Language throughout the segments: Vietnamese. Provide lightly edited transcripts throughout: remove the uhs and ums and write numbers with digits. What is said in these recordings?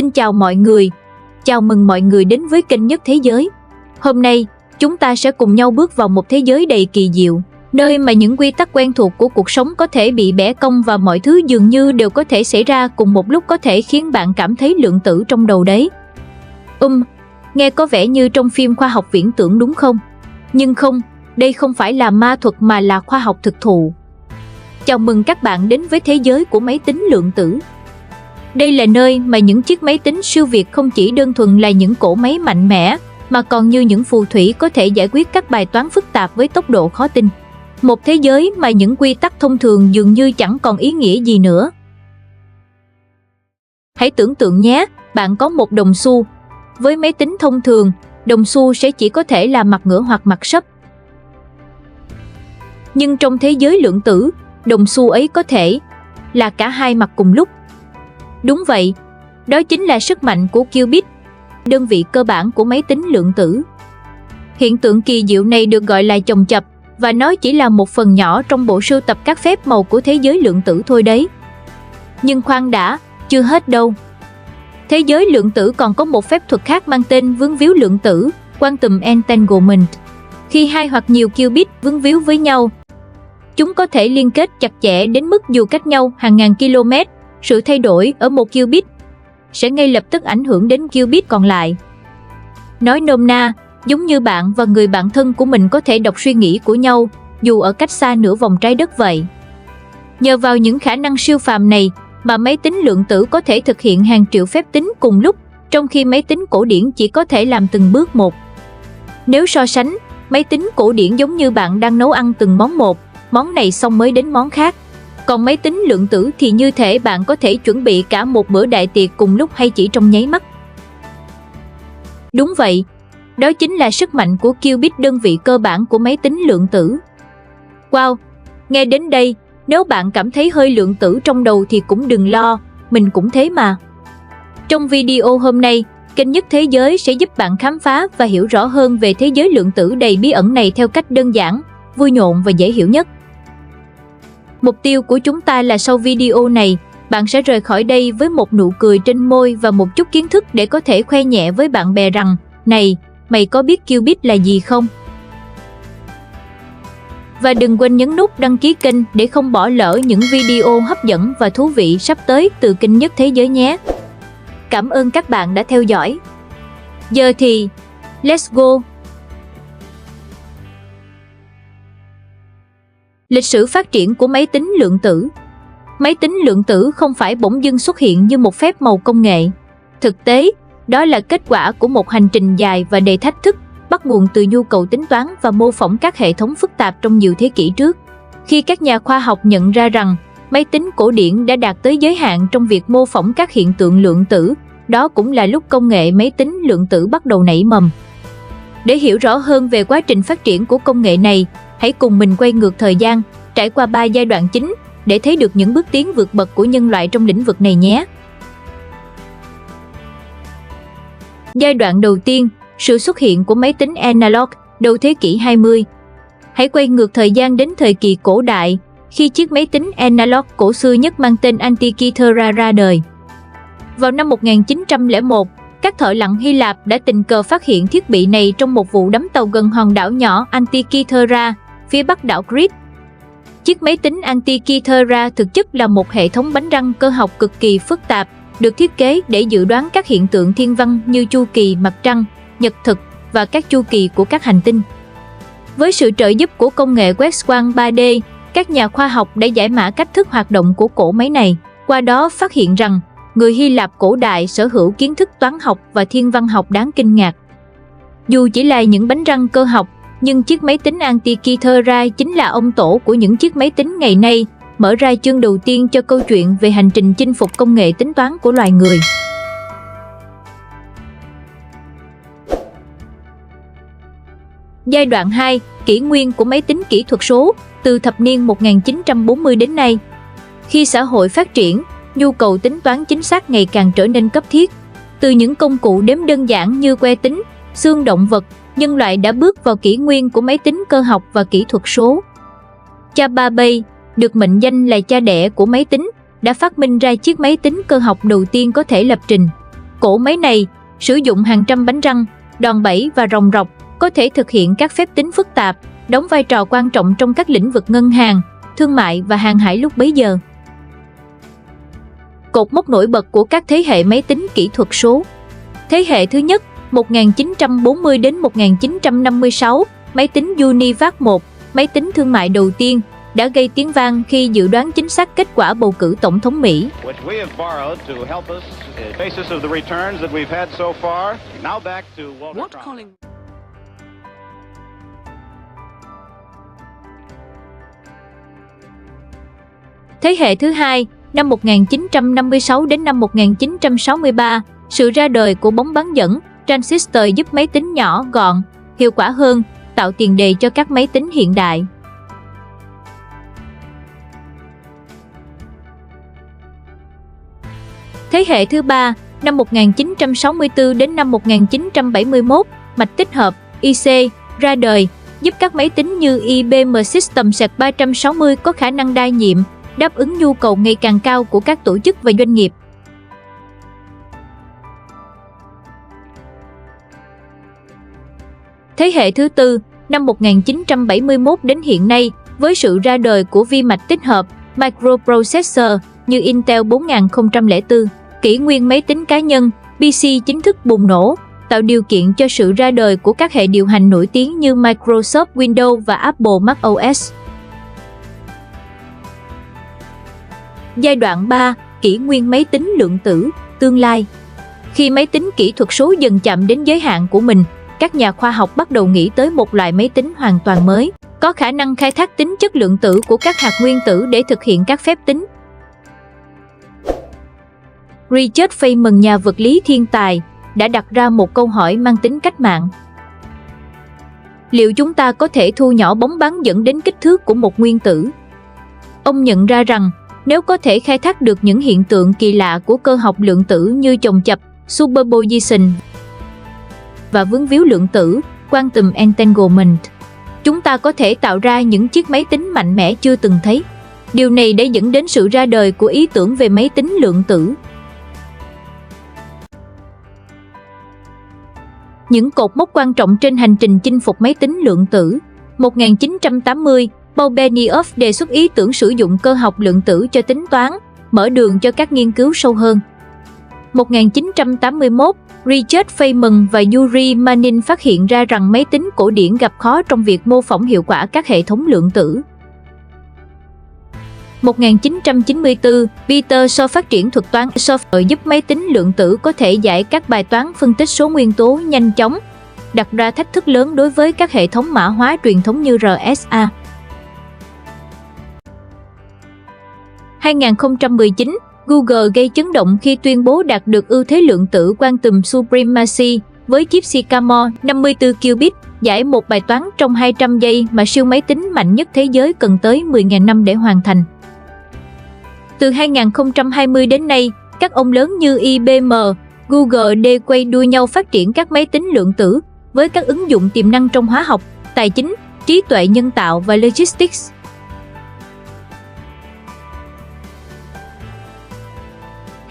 Xin chào mọi người. Chào mừng mọi người đến với kênh Nhất Thế Giới. Hôm nay, chúng ta sẽ cùng nhau bước vào một thế giới đầy kỳ diệu, nơi mà những quy tắc quen thuộc của cuộc sống có thể bị bẻ cong và mọi thứ dường như đều có thể xảy ra cùng một lúc, có thể khiến bạn cảm thấy lượng tử trong đầu đấy. Nghe có vẻ như trong phim khoa học viễn tưởng đúng không? Nhưng không, đây không phải là ma thuật mà là khoa học thực thụ. Chào mừng các bạn đến với thế giới của máy tính lượng tử. Đây là nơi mà những chiếc máy tính siêu việt không chỉ đơn thuần là những cỗ máy mạnh mẽ, mà còn như những phù thủy có thể giải quyết các bài toán phức tạp với tốc độ khó tin. Một thế giới mà những quy tắc thông thường dường như chẳng còn ý nghĩa gì nữa. Hãy tưởng tượng nhé, bạn có một đồng xu. Với máy tính thông thường, đồng xu sẽ chỉ có thể là mặt ngửa hoặc mặt sấp. Nhưng trong thế giới lượng tử, đồng xu ấy có thể là cả hai mặt cùng lúc. Đúng vậy, đó chính là sức mạnh của qubit, đơn vị cơ bản của máy tính lượng tử. Hiện tượng kỳ diệu này được gọi là chồng chập, và nó chỉ là một phần nhỏ trong bộ sưu tập các phép màu của thế giới lượng tử thôi đấy. Nhưng khoan đã, chưa hết đâu. Thế giới lượng tử còn có một phép thuật khác mang tên vướng víu lượng tử, quantum entanglement. Khi hai hoặc nhiều qubit vướng víu với nhau, chúng có thể liên kết chặt chẽ đến mức dù cách nhau hàng ngàn km, sự thay đổi ở một qubit sẽ ngay lập tức ảnh hưởng đến qubit còn lại. Nói nôm na, giống như bạn và người bạn thân của mình có thể đọc suy nghĩ của nhau, dù ở cách xa nửa vòng trái đất vậy. Nhờ vào những khả năng siêu phàm này mà máy tính lượng tử có thể thực hiện hàng triệu phép tính cùng lúc, trong khi máy tính cổ điển chỉ có thể làm từng bước một. Nếu so sánh, máy tính cổ điển giống như bạn đang nấu ăn từng món một, món này xong mới đến món khác. Còn máy tính lượng tử thì như thể bạn có thể chuẩn bị cả một bữa đại tiệc cùng lúc hay chỉ trong nháy mắt. Đúng vậy, đó chính là sức mạnh của qubit, đơn vị cơ bản của máy tính lượng tử. Wow, nghe đến đây, nếu bạn cảm thấy hơi lượng tử trong đầu thì cũng đừng lo, mình cũng thế mà. Trong video hôm nay, kênh Nhất Thế Giới sẽ giúp bạn khám phá và hiểu rõ hơn về thế giới lượng tử đầy bí ẩn này theo cách đơn giản, vui nhộn và dễ hiểu nhất. Mục tiêu của chúng ta là sau video này, bạn sẽ rời khỏi đây với một nụ cười trên môi và một chút kiến thức để có thể khoe nhẹ với bạn bè rằng, này, mày có biết qubit là gì không? Và đừng quên nhấn nút đăng ký kênh để không bỏ lỡ những video hấp dẫn và thú vị sắp tới từ kênh Nhất Thế Giới nhé. Cảm ơn các bạn đã theo dõi. Giờ thì, let's go! Lịch sử phát triển của máy tính lượng tử. Máy tính lượng tử không phải bỗng dưng xuất hiện như một phép màu công nghệ. Thực tế, đó là kết quả của một hành trình dài và đầy thách thức, bắt nguồn từ nhu cầu tính toán và mô phỏng các hệ thống phức tạp trong nhiều thế kỷ trước. Khi các nhà khoa học nhận ra rằng máy tính cổ điển đã đạt tới giới hạn trong việc mô phỏng các hiện tượng lượng tử, đó cũng là lúc công nghệ máy tính lượng tử bắt đầu nảy mầm. Để hiểu rõ hơn về quá trình phát triển của công nghệ này, hãy cùng mình quay ngược thời gian, trải qua 3 giai đoạn chính để thấy được những bước tiến vượt bậc của nhân loại trong lĩnh vực này nhé. Giai đoạn đầu tiên, sự xuất hiện của máy tính analog, đầu thế kỷ 20. Hãy quay ngược thời gian đến thời kỳ cổ đại, khi chiếc máy tính analog cổ xưa nhất mang tên Antikythera ra đời. Vào năm 1901, các thợ lặn Hy Lạp đã tình cờ phát hiện thiết bị này trong một vụ đắm tàu gần hòn đảo nhỏ Antikythera, phía bắc đảo Crete. Chiếc máy tính Antikythera thực chất là một hệ thống bánh răng cơ học cực kỳ phức tạp, được thiết kế để dự đoán các hiện tượng thiên văn như chu kỳ mặt trăng, nhật thực và các chu kỳ của các hành tinh. Với sự trợ giúp của công nghệ quét quang 3D, các nhà khoa học đã giải mã cách thức hoạt động của cỗ máy này, qua đó phát hiện rằng người Hy Lạp cổ đại sở hữu kiến thức toán học và thiên văn học đáng kinh ngạc. Dù chỉ là những bánh răng cơ học, nhưng chiếc máy tính Antikythera chính là ông tổ của những chiếc máy tính ngày nay, mở ra chương đầu tiên cho câu chuyện về hành trình chinh phục công nghệ tính toán của loài người. Giai đoạn 2, kỷ nguyên của máy tính kỹ thuật số, từ thập niên 1940 đến nay. Khi xã hội phát triển, nhu cầu tính toán chính xác ngày càng trở nên cấp thiết. Từ những công cụ đếm đơn giản như que tính, xương động vật, nhân loại đã bước vào kỷ nguyên của máy tính cơ học và kỹ thuật số. Cha Babbage, được mệnh danh là cha đẻ của máy tính, đã phát minh ra chiếc máy tính cơ học đầu tiên có thể lập trình. Cỗ máy này sử dụng hàng trăm bánh răng, đòn bẩy và ròng rọc, có thể thực hiện các phép tính phức tạp, đóng vai trò quan trọng trong các lĩnh vực ngân hàng, thương mại và hàng hải lúc bấy giờ. Cột mốc nổi bật của các thế hệ máy tính kỹ thuật số. Thế hệ thứ nhất, 1940 đến 1956, máy tính UNIVAC 1, máy tính thương mại đầu tiên, đã gây tiếng vang khi dự đoán chính xác kết quả bầu cử tổng thống Mỹ. Thế hệ thứ hai, năm 1956 đến năm 1963, sự ra đời của bóng bán dẫn, transistor giúp máy tính nhỏ gọn, hiệu quả hơn, tạo tiền đề cho các máy tính hiện đại. Thế hệ thứ ba, năm 1964 đến năm 1971, mạch tích hợp IC ra đời, giúp các máy tính như IBM System Sec 360 có khả năng đa nhiệm, đáp ứng nhu cầu ngày càng cao của các tổ chức và doanh nghiệp. Thế hệ thứ tư, năm 1971 đến hiện nay, với sự ra đời của vi mạch tích hợp microprocessor như Intel 4004, kỷ nguyên máy tính cá nhân PC chính thức bùng nổ, tạo điều kiện cho sự ra đời của các hệ điều hành nổi tiếng như Microsoft Windows và Apple macOS. Giai đoạn 3, kỷ nguyên máy tính lượng tử, tương lai. Khi máy tính kỹ thuật số dần chạm đến giới hạn của mình, các nhà khoa học bắt đầu nghĩ tới một loại máy tính hoàn toàn mới, có khả năng khai thác tính chất lượng tử của các hạt nguyên tử để thực hiện các phép tính. Richard Feynman, nhà vật lý thiên tài, đã đặt ra một câu hỏi mang tính cách mạng. Liệu chúng ta có thể thu nhỏ bóng bán dẫn đến kích thước của một nguyên tử? Ông nhận ra rằng, nếu có thể khai thác được những hiện tượng kỳ lạ của cơ học lượng tử như chồng chập, superposition và vướng víu lượng tử, quantum entanglement, chúng ta có thể tạo ra những chiếc máy tính mạnh mẽ chưa từng thấy. Điều này đã dẫn đến sự ra đời của ý tưởng về máy tính lượng tử. Những cột mốc quan trọng trên hành trình chinh phục máy tính lượng tử. 1980, Paul Benioff đề xuất ý tưởng sử dụng cơ học lượng tử cho tính toán, mở đường cho các nghiên cứu sâu hơn. 1981, Richard Feynman và Yuri Manin phát hiện ra rằng máy tính cổ điển gặp khó trong việc mô phỏng hiệu quả các hệ thống lượng tử. 1994, Peter Shaw phát triển thuật toán software giúp máy tính lượng tử có thể giải các bài toán phân tích số nguyên tố nhanh chóng, đặt ra thách thức lớn đối với các hệ thống mã hóa truyền thống như RSA. 2019, Google gây chấn động khi tuyên bố đạt được ưu thế lượng tử quantum supremacy với chip Sycamore 54 qubit, giải một bài toán trong 200 giây mà siêu máy tính mạnh nhất thế giới cần tới 10.000 năm để hoàn thành. Từ 2020 đến nay, các ông lớn như IBM, Google đều quay đuôi nhau phát triển các máy tính lượng tử với các ứng dụng tiềm năng trong hóa học, tài chính, trí tuệ nhân tạo và logistics.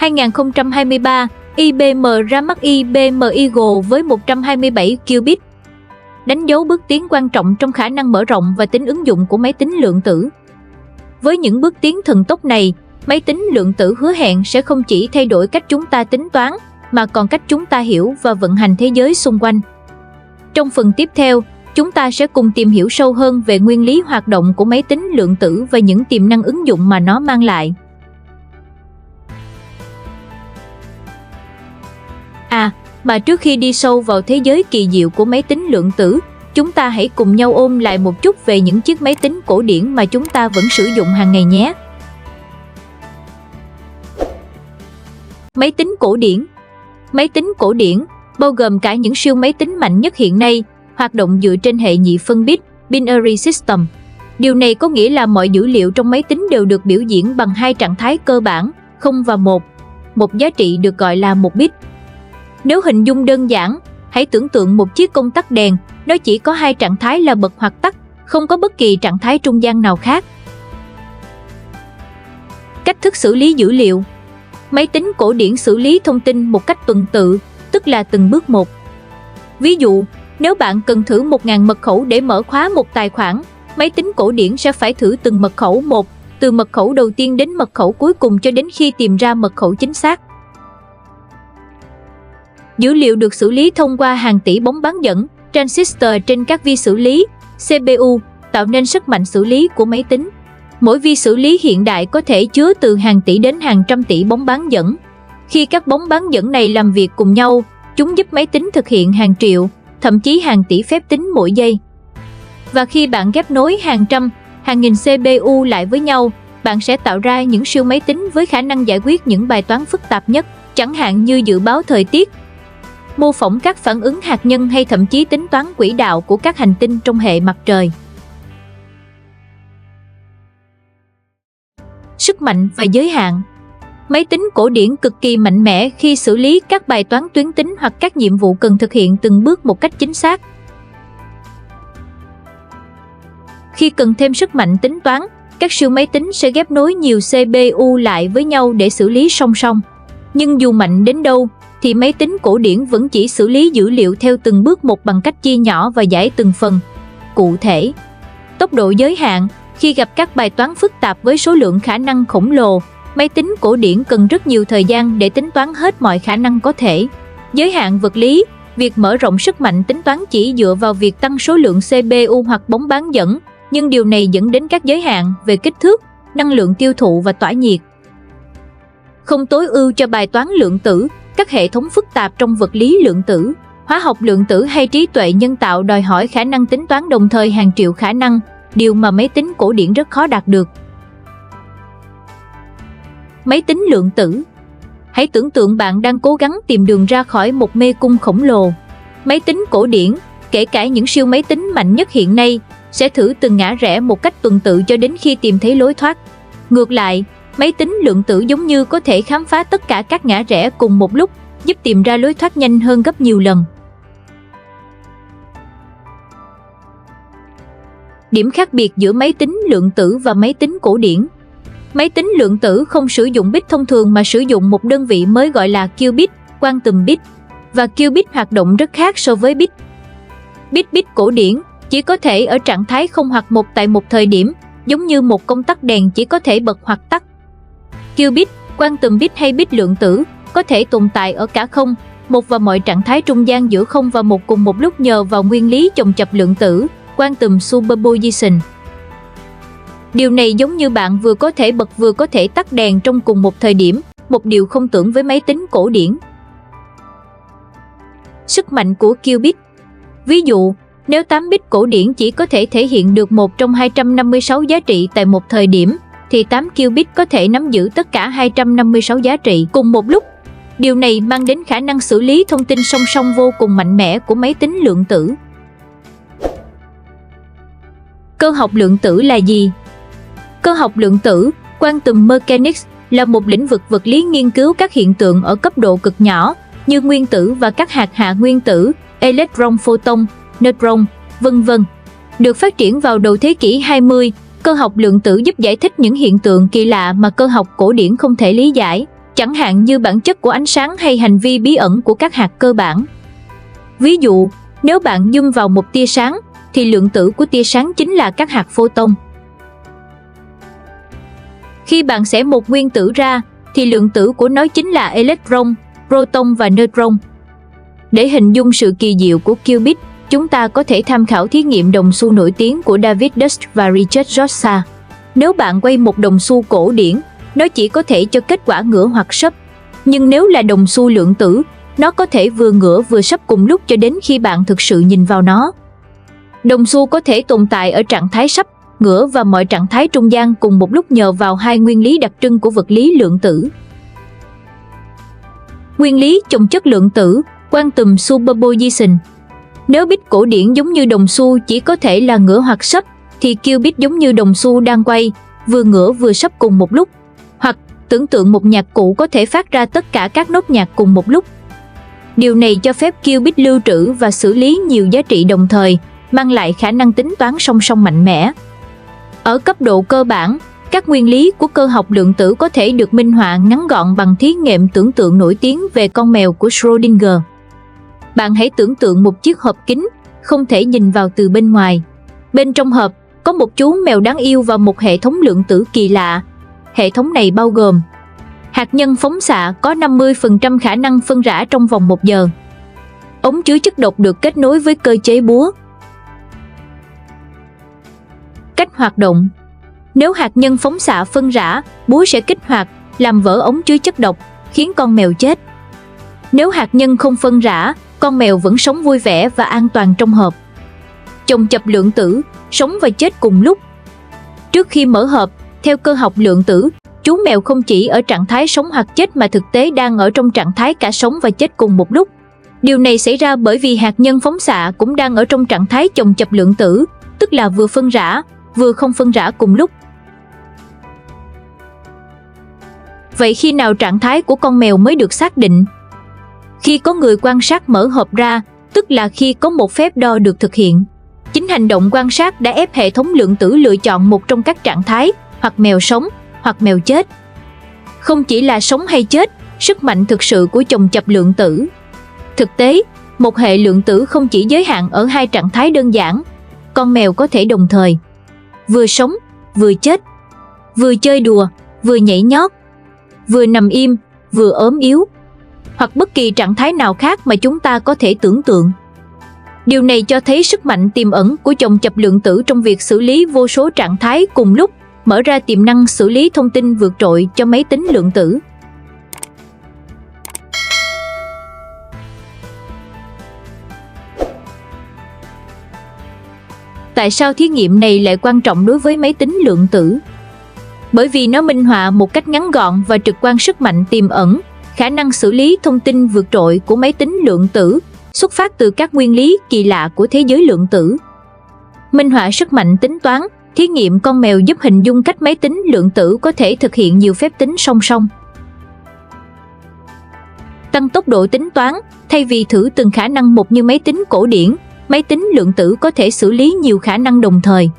Năm 2023, IBM ra mắt IBM Eagle với 127 qubit, đánh dấu bước tiến quan trọng trong khả năng mở rộng và tính ứng dụng của máy tính lượng tử. Với những bước tiến thần tốc này, máy tính lượng tử hứa hẹn sẽ không chỉ thay đổi cách chúng ta tính toán, mà còn cách chúng ta hiểu và vận hành thế giới xung quanh. Trong phần tiếp theo, chúng ta sẽ cùng tìm hiểu sâu hơn về nguyên lý hoạt động của máy tính lượng tử và những tiềm năng ứng dụng mà nó mang lại. Mà trước khi đi sâu vào thế giới kỳ diệu của máy tính lượng tử, chúng ta hãy cùng nhau ôn lại một chút về những chiếc máy tính cổ điển mà chúng ta vẫn sử dụng hàng ngày nhé. Máy tính cổ điển. Máy tính cổ điển, bao gồm cả những siêu máy tính mạnh nhất hiện nay, hoạt động dựa trên hệ nhị phân bit, binary system. Điều này có nghĩa là mọi dữ liệu trong máy tính đều được biểu diễn bằng hai trạng thái cơ bản, 0 và 1. Một giá trị được gọi là một bit. Nếu hình dung đơn giản, hãy tưởng tượng một chiếc công tắc đèn, nó chỉ có hai trạng thái là bật hoặc tắt, không có bất kỳ trạng thái trung gian nào khác. Cách thức xử lý dữ liệu. Máy tính cổ điển xử lý thông tin một cách tuần tự, tức là từng bước một. Ví dụ, nếu bạn cần thử 1000 mật khẩu để mở khóa một tài khoản, máy tính cổ điển sẽ phải thử từng mật khẩu một, từ mật khẩu đầu tiên đến mật khẩu cuối cùng cho đến khi tìm ra mật khẩu chính xác. Dữ liệu được xử lý thông qua hàng tỷ bóng bán dẫn, transistor trên các vi xử lý, CPU, tạo nên sức mạnh xử lý của máy tính. Mỗi vi xử lý hiện đại có thể chứa từ hàng tỷ đến hàng trăm tỷ bóng bán dẫn. Khi các bóng bán dẫn này làm việc cùng nhau, chúng giúp máy tính thực hiện hàng triệu, thậm chí hàng tỷ phép tính mỗi giây. Và khi bạn ghép nối hàng trăm, hàng nghìn CPU lại với nhau, bạn sẽ tạo ra những siêu máy tính với khả năng giải quyết những bài toán phức tạp nhất, chẳng hạn như dự báo thời tiết, mô phỏng các phản ứng hạt nhân hay thậm chí tính toán quỹ đạo của các hành tinh trong hệ mặt trời. Sức mạnh và giới hạn. Máy tính cổ điển cực kỳ mạnh mẽ khi xử lý các bài toán tuyến tính hoặc các nhiệm vụ cần thực hiện từng bước một cách chính xác. Khi cần thêm sức mạnh tính toán, các siêu máy tính sẽ ghép nối nhiều CPU lại với nhau để xử lý song song. Nhưng dù mạnh đến đâu, thì máy tính cổ điển vẫn chỉ xử lý dữ liệu theo từng bước một bằng cách chia nhỏ và giải từng phần. Cụ thể, tốc độ giới hạn. Khi gặp các bài toán phức tạp với số lượng khả năng khổng lồ, máy tính cổ điển cần rất nhiều thời gian để tính toán hết mọi khả năng có thể. Giới hạn vật lý. Việc mở rộng sức mạnh tính toán chỉ dựa vào việc tăng số lượng CPU hoặc bóng bán dẫn, nhưng điều này dẫn đến các giới hạn về kích thước, năng lượng tiêu thụ và tỏa nhiệt. Không tối ưu cho bài toán lượng tử. Các hệ thống phức tạp trong vật lý lượng tử, hóa học lượng tử hay trí tuệ nhân tạo đòi hỏi khả năng tính toán đồng thời hàng triệu khả năng, điều mà máy tính cổ điển rất khó đạt được. Máy tính lượng tử. Hãy tưởng tượng bạn đang cố gắng tìm đường ra khỏi một mê cung khổng lồ. Máy tính cổ điển, kể cả những siêu máy tính mạnh nhất hiện nay, sẽ thử từng ngã rẽ một cách tuần tự cho đến khi tìm thấy lối thoát. Ngược lại, máy tính lượng tử giống như có thể khám phá tất cả các ngã rẽ cùng một lúc, giúp tìm ra lối thoát nhanh hơn gấp nhiều lần. Điểm khác biệt giữa máy tính lượng tử và máy tính cổ điển. Máy tính lượng tử không sử dụng bit thông thường mà sử dụng một đơn vị mới gọi là qubit, quantum bit, và qubit hoạt động rất khác so với bit. Bit cổ điển chỉ có thể ở trạng thái 0 hoặc 1 tại một thời điểm, giống như một công tắc đèn chỉ có thể bật hoặc tắt. Qubit, quantum bit hay bit lượng tử có thể tồn tại ở cả 0, 1 và mọi trạng thái trung gian giữa 0 và 1 cùng một lúc nhờ vào nguyên lý chồng chập lượng tử, quantum superposition. Điều này giống như bạn vừa có thể bật vừa có thể tắt đèn trong cùng một thời điểm, một điều không tưởng với máy tính cổ điển. Sức mạnh của qubit. Ví dụ, nếu 8 bit cổ điển chỉ có thể thể hiện được một trong 256 giá trị tại một thời điểm, thì 8 qubit có thể nắm giữ tất cả 256 giá trị cùng một lúc. Điều này mang đến khả năng xử lý thông tin song song vô cùng mạnh mẽ của máy tính lượng tử. Cơ học lượng tử là gì? Cơ học lượng tử, quantum mechanics, là một lĩnh vực vật lý nghiên cứu các hiện tượng ở cấp độ cực nhỏ, như nguyên tử và các hạt hạ nguyên tử, electron, photon, neutron, v.v. Được phát triển vào đầu thế kỷ 20, cơ học lượng tử giúp giải thích những hiện tượng kỳ lạ mà cơ học cổ điển không thể lý giải, chẳng hạn như bản chất của ánh sáng hay hành vi bí ẩn của các hạt cơ bản. Ví dụ, nếu bạn zoom vào một tia sáng, thì lượng tử của tia sáng chính là các hạt photon. Khi bạn xẻ một nguyên tử ra, thì lượng tử của nó chính là electron, proton và neutron. Để hình dung sự kỳ diệu của qubit, chúng ta có thể tham khảo thí nghiệm đồng xu nổi tiếng của David Deutsch và Richard Rorschach. Nếu bạn quay một đồng xu cổ điển, nó chỉ có thể cho kết quả ngửa hoặc sấp. Nhưng nếu là đồng xu lượng tử, nó có thể vừa ngửa vừa sấp cùng lúc cho đến khi bạn thực sự nhìn vào nó. Đồng xu có thể tồn tại ở trạng thái sấp, ngửa và mọi trạng thái trung gian cùng một lúc nhờ vào hai nguyên lý đặc trưng của vật lý lượng tử. Nguyên lý chồng chất lượng tử, quantum superposition. Nếu bit cổ điển giống như đồng xu chỉ có thể là ngửa hoặc sấp, thì qubit giống như đồng xu đang quay, vừa ngửa vừa sấp cùng một lúc. Hoặc tưởng tượng một nhạc cụ có thể phát ra tất cả các nốt nhạc cùng một lúc. Điều này cho phép qubit lưu trữ và xử lý nhiều giá trị đồng thời, mang lại khả năng tính toán song song mạnh mẽ. Ở cấp độ cơ bản, Các nguyên lý của cơ học lượng tử có thể được minh họa ngắn gọn bằng thí nghiệm tưởng tượng nổi tiếng về con mèo của Schrödinger. Bạn hãy tưởng tượng một chiếc hộp kính, không thể nhìn vào từ bên ngoài. Bên trong hộp có một chú mèo đáng yêu và một hệ thống lượng tử kỳ lạ. Hệ thống này bao gồm hạt nhân phóng xạ có 50% khả năng phân rã trong vòng 1 giờ. Ống chứa chất độc được kết nối với cơ chế búa. Cách hoạt động: nếu hạt nhân phóng xạ phân rã, búa sẽ kích hoạt, làm vỡ ống chứa chất độc, khiến con mèo chết. Nếu hạt nhân không phân rã, con mèo vẫn sống vui vẻ và an toàn trong hộp. Chồng chập lượng tử, sống và chết cùng lúc. Trước khi mở hộp, theo cơ học lượng tử, chú mèo không chỉ ở trạng thái sống hoặc chết mà thực tế đang ở trong trạng thái cả sống và chết cùng một lúc. Điều này xảy ra bởi vì hạt nhân phóng xạ cũng đang ở trong trạng thái chồng chập lượng tử, tức là vừa phân rã, vừa không phân rã cùng lúc. Vậy khi nào trạng thái của con mèo mới được xác định? Khi có người quan sát mở hộp ra, tức là khi có một phép đo được thực hiện. Chính hành động quan sát đã ép hệ thống lượng tử lựa chọn một trong các trạng thái, hoặc mèo sống, hoặc mèo chết. Không chỉ là sống hay chết, sức mạnh thực sự của chồng chập lượng tử. Thực tế, một hệ lượng tử không chỉ giới hạn ở 2 trạng thái đơn giản. Con mèo có thể đồng thời vừa sống, vừa chết, vừa chơi đùa, vừa nhảy nhót, vừa nằm im, vừa ốm yếu, hoặc bất kỳ trạng thái nào khác mà chúng ta có thể tưởng tượng. Điều này cho thấy sức mạnh tiềm ẩn của chồng chập lượng tử trong việc xử lý vô số trạng thái cùng lúc, mở ra tiềm năng xử lý thông tin vượt trội cho máy tính lượng tử. Tại sao thí nghiệm này lại quan trọng đối với máy tính lượng tử? Bởi vì nó minh họa một cách ngắn gọn và trực quan sức mạnh tiềm ẩn, khả năng xử lý thông tin vượt trội của máy tính lượng tử, xuất phát từ các nguyên lý kỳ lạ của thế giới lượng tử. Minh họa sức mạnh tính toán, thí nghiệm con mèo giúp hình dung cách máy tính lượng tử có thể thực hiện nhiều phép tính song song. Tăng tốc độ tính toán, thay vì thử từng khả năng một như máy tính cổ điển, máy tính lượng tử có thể xử lý nhiều khả năng đồng thời.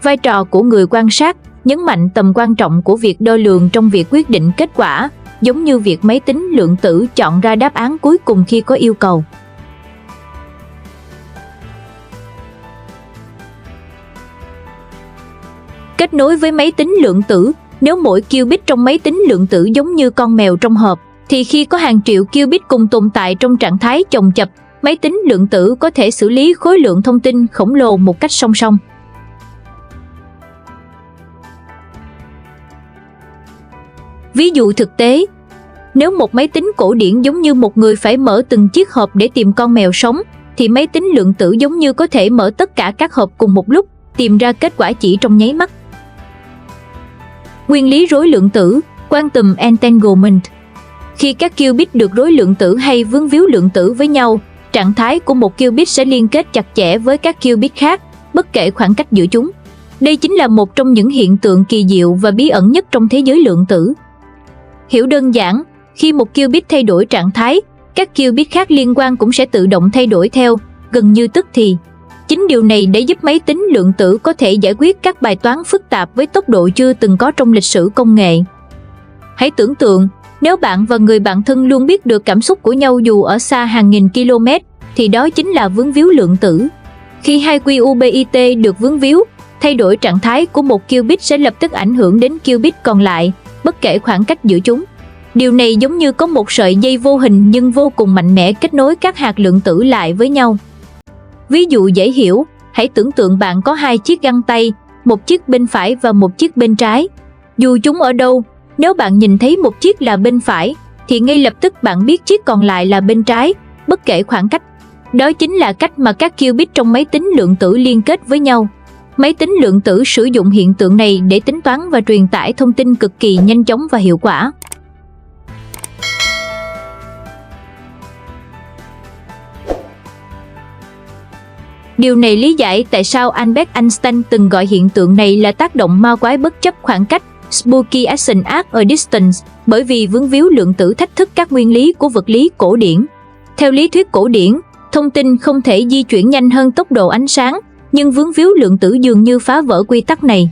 Vai trò của người quan sát nhấn mạnh tầm quan trọng của việc đo lường trong việc quyết định kết quả, giống như việc máy tính lượng tử chọn ra đáp án cuối cùng khi có yêu cầu. Kết nối với máy tính lượng tử, nếu mỗi qubit trong máy tính lượng tử giống như con mèo trong hộp, thì khi có hàng triệu qubit cùng tồn tại trong trạng thái chồng chập, máy tính lượng tử có thể xử lý khối lượng thông tin khổng lồ một cách song song. Ví dụ thực tế, nếu một máy tính cổ điển giống như một người phải mở từng chiếc hộp để tìm con mèo sống, thì máy tính lượng tử giống như có thể mở tất cả các hộp cùng một lúc, tìm ra kết quả chỉ trong nháy mắt. Nguyên lý rối lượng tử, quantum entanglement. Khi các qubit được rối lượng tử hay vướng víu lượng tử với nhau, trạng thái của một qubit sẽ liên kết chặt chẽ với các qubit khác, bất kể khoảng cách giữa chúng. Đây chính là một trong những hiện tượng kỳ diệu và bí ẩn nhất trong thế giới lượng tử. Hiểu đơn giản, khi một qubit thay đổi trạng thái, các qubit khác liên quan cũng sẽ tự động thay đổi theo, gần như tức thì. Chính điều này để giúp máy tính lượng tử có thể giải quyết các bài toán phức tạp với tốc độ chưa từng có trong lịch sử công nghệ. Hãy tưởng tượng, nếu bạn và người bạn thân luôn biết được cảm xúc của nhau dù ở xa hàng nghìn km, thì đó chính là vướng víu lượng tử. Khi hai qubit được vướng víu, thay đổi trạng thái của một qubit sẽ lập tức ảnh hưởng đến qubit còn lại, bất kể khoảng cách giữa chúng. Điều này giống như có một sợi dây vô hình nhưng vô cùng mạnh mẽ kết nối các hạt lượng tử lại với nhau. Ví dụ dễ hiểu, hãy tưởng tượng bạn có 2 chiếc găng tay, một chiếc bên phải và một chiếc bên trái. Dù chúng ở đâu, nếu bạn nhìn thấy một chiếc là bên phải, thì ngay lập tức bạn biết chiếc còn lại là bên trái, bất kể khoảng cách. Đó chính là cách mà các qubit trong máy tính lượng tử liên kết với nhau. Máy tính lượng tử sử dụng hiện tượng này để tính toán và truyền tải thông tin cực kỳ nhanh chóng và hiệu quả. Điều này lý giải tại sao Albert Einstein từng gọi hiện tượng này là tác động ma quái bất chấp khoảng cách, spooky action at a distance, bởi vì vướng víu lượng tử thách thức các nguyên lý của vật lý cổ điển. Theo lý thuyết cổ điển, thông tin không thể di chuyển nhanh hơn tốc độ ánh sáng, nhưng vướng víu lượng tử dường như phá vỡ quy tắc này.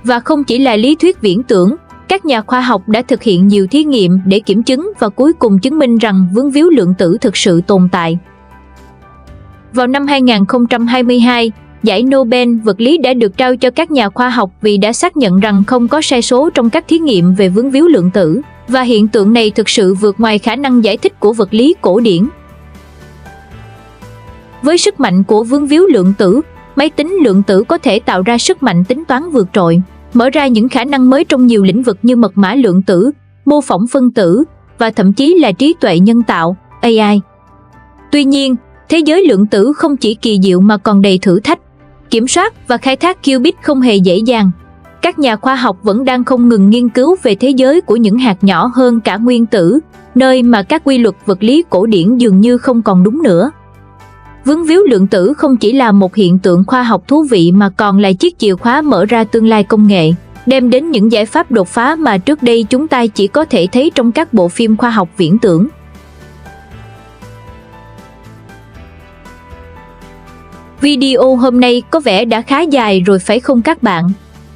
Và không chỉ là lý thuyết viễn tưởng, các nhà khoa học đã thực hiện nhiều thí nghiệm để kiểm chứng và cuối cùng chứng minh rằng vướng víu lượng tử thực sự tồn tại. Vào năm 2022, giải Nobel vật lý đã được trao cho các nhà khoa học vì đã xác nhận rằng không có sai số trong các thí nghiệm về vướng víu lượng tử, và hiện tượng này thực sự vượt ngoài khả năng giải thích của vật lý cổ điển. Với sức mạnh của vướng víu lượng tử, máy tính lượng tử có thể tạo ra sức mạnh tính toán vượt trội, mở ra những khả năng mới trong nhiều lĩnh vực như mật mã lượng tử, mô phỏng phân tử và thậm chí là trí tuệ nhân tạo, AI. Tuy nhiên, thế giới lượng tử không chỉ kỳ diệu mà còn đầy thử thách. Kiểm soát và khai thác qubit không hề dễ dàng. Các nhà khoa học vẫn đang không ngừng nghiên cứu về thế giới của những hạt nhỏ hơn cả nguyên tử, nơi mà các quy luật vật lý cổ điển dường như không còn đúng nữa. Vướng víu lượng tử không chỉ là một hiện tượng khoa học thú vị mà còn là chiếc chìa khóa mở ra tương lai công nghệ, đem đến những giải pháp đột phá mà trước đây chúng ta chỉ có thể thấy trong các bộ phim khoa học viễn tưởng. Video hôm nay có vẻ đã khá dài rồi phải không các bạn?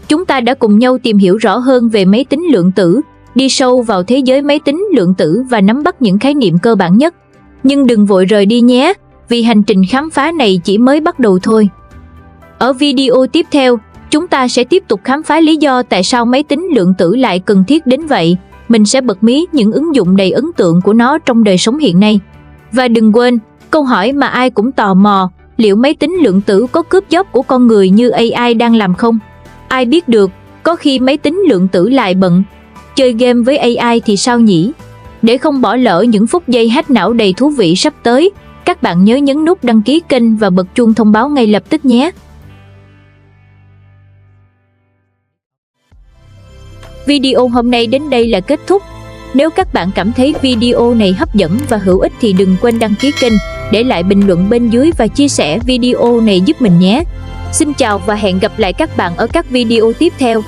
Chúng ta đã cùng nhau tìm hiểu rõ hơn về máy tính lượng tử, đi sâu vào thế giới máy tính lượng tử và nắm bắt những khái niệm cơ bản nhất. Nhưng đừng vội rời đi nhé, vì hành trình khám phá này chỉ mới bắt đầu thôi. Ở video tiếp theo, chúng ta sẽ tiếp tục khám phá lý do tại sao máy tính lượng tử lại cần thiết đến vậy. Mình sẽ bật mí những ứng dụng đầy ấn tượng của nó trong đời sống hiện nay. Và đừng quên, câu hỏi mà ai cũng tò mò, liệu máy tính lượng tử có cướp job của con người như AI đang làm không? Ai biết được, có khi máy tính lượng tử lại bận chơi game với AI thì sao nhỉ? Để không bỏ lỡ những phút giây hack não đầy thú vị sắp tới, các bạn nhớ nhấn nút đăng ký kênh và bật chuông thông báo ngay lập tức nhé. Video hôm nay đến đây là kết thúc. Nếu các bạn cảm thấy video này hấp dẫn và hữu ích thì đừng quên đăng ký kênh, để lại bình luận bên dưới và chia sẻ video này giúp mình nhé. Xin chào và hẹn gặp lại các bạn ở các video tiếp theo.